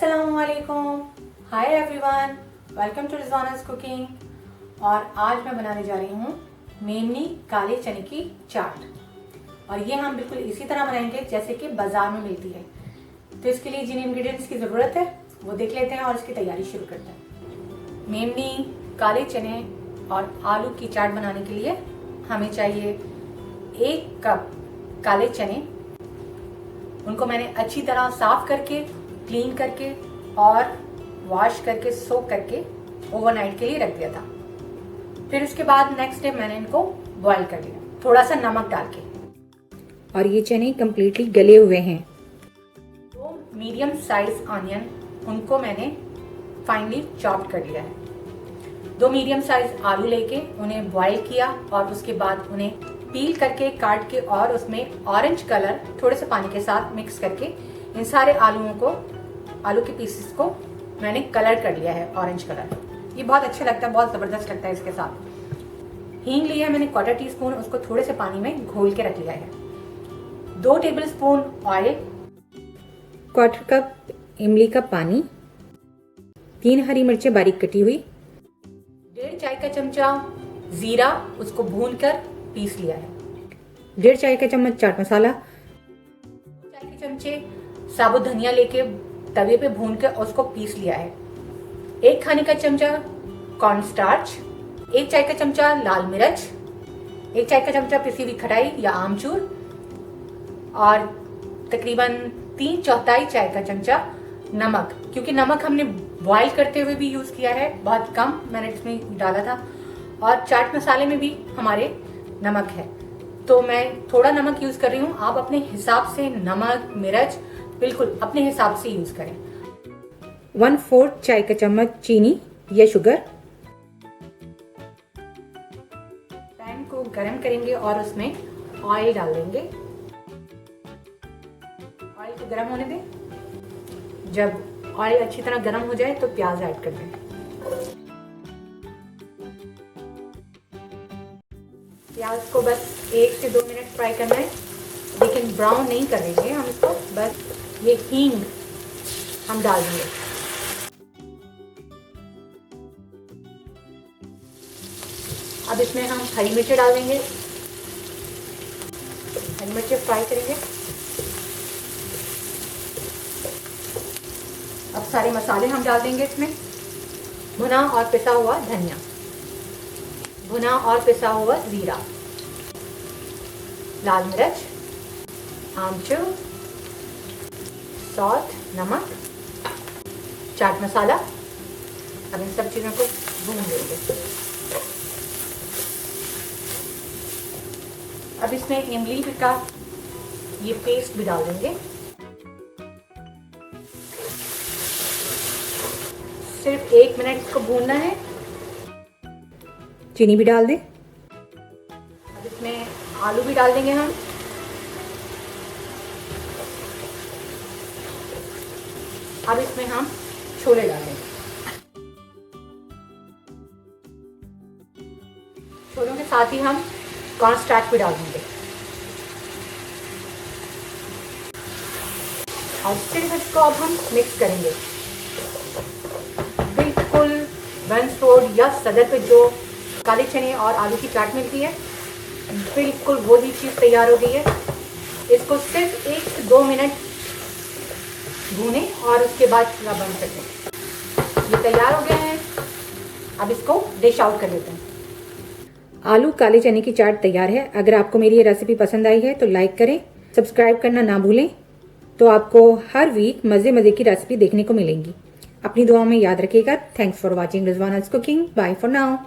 अस्सलामुअलैकुम, hi everyone, welcome to Rizwana's cooking. और आज मैं बनाने जा रही हूँ मेमनी काले चने की चाट। और ये हम बिल्कुल इसी तरह बनाएंगे जैसे कि बाजार में मिलती है। तो इसके लिए जिन इंग्रेडिएंट्स की ज़रूरत है वो देख लेते हैं और इसकी तैयारी शुरू करते हैं। मेमनी काले चने और आलू की चाट बनाने के लिए हमें चाहिए 1 कप काले चने। उनको मैंने अच्छी तरह साफ करके, क्लीन करके और वॉश करके, सोक करके ओवरनाइट के लिए रख दिया था। फिर उसके बाद नेक्स्ट डे मैंने इनको बॉईल कर लिया थोड़ा सा नमक डाल के। और ये चने कम्प्लीटली गले हुए हैं। 2 मीडियम साइज ऑनियन, उनको मैंने फाइनली चॉप्ड कर लिया है। 2 मीडियम साइज आलू लेके उन्हें बॉईल किया और उसके बाद उन्हें पील करके, काट के और उसमें ऑरेंज कलर थोड़े से पानी के साथ मिक्स करके इन सारे आलू के पीसेस को मैंने कलर कर लिया है ऑरेंज कलर। ये बहुत अच्छा लगता है, बहुत ज़बरदस्त लगता है। इसके साथ हींग लिया है मैंने 1/4 टीस्पून, उसको थोड़े से पानी में घोल के रख लिया है। 2 टेबलस्पून ऑयल, 1/4 कप इमली का पानी, 3 हरी मिर्चें बारीक कटी हुई, 1.5 चाय का चमचा जीरा, उसको भूनकर पीस लिया है। 1.5 चाय का चम्मच चाट मसाला, 2 चाय के चमचे साबुत धनिया लेके तवे पे भून कर उसको पीस लिया है। 1 खाने का चमचा कॉर्नस्टार्च, 1 चाय का चमचा लाल मिर्च, 1 चाय का चमचा पिसी हुई खटाई या आमचूर और तकरीबन 3/4 चाय का चमचा नमक। क्योंकि नमक हमने बॉईल करते हुए भी यूज किया है, बहुत कम मैंने इसमें डाला था। और चाट मसाले में भी हमारे नमक है, तो मैं थोड़ा नमक यूज कर रही हूँ। आप अपने हिसाब से नमक मिर्च बिल्कुल अपने हिसाब से यूज करें। 1/4 चाय का चम्मच चीनी या शुगर। पैन को गरम करेंगे और उसमें ऑयल डाल देंगे। ऑयल को गरम होने दें। जब ऑयल अच्छी तरह गरम हो जाए तो प्याज ऐड कर दें। प्याज को बस 1 से 2 मिनट फ्राई करना है, लेकिन ब्राउन नहीं करेंगे हम इसको। बस ये हींग हम डाल देंगे। अब इसमें हम हरी मिर्चें डाल देंगे। हरी मिर्चें फ्राई करेंगे। अब सारे मसाले हम डाल देंगे इसमें। भुना और पिसा हुआ धनिया, भुना और पिसा हुआ जीरा, लाल मिर्च, आमचूर, सॉल्ट, नमक, चाट मसाला। अब इन सब चीज़ों को भून देंगे। अब इसमें इमली का ये पेस्ट भी डाल देंगे। सिर्फ 1 मिनट इसको भूनना है। चीनी भी डाल दें। अब इसमें आलू भी डाल देंगे हम। अब इसमें हम छोले डाल देंगे। छोलों के साथ ही हम कॉर्नस्टार्च भी डाल देंगे और सिर्फ इसको अब हम मिक्स करेंगे। बिल्कुल बंस रोड या सदर पे जो काले चने और आलू की चाट मिलती है, बिल्कुल वही चीज़ तैयार हो गई है। इसको सिर्फ 1 से 2 मिनट भूनें और उसके बाद चूल्हा बंद कर दें। ये तैयार हो गए हैं। अब इसको डिश आउट कर लेते हैं। आलू काले चने की चाट तैयार है। अगर आपको मेरी ये रेसिपी पसंद आई है तो लाइक करें, सब्सक्राइब करना ना भूलें। तो आपको हर वीक मज़े की रेसिपी देखने को मिलेंगी। अपनी दुआओं में याद रखिएगा। Thanks for watching Rizwana's cooking. Bye for now.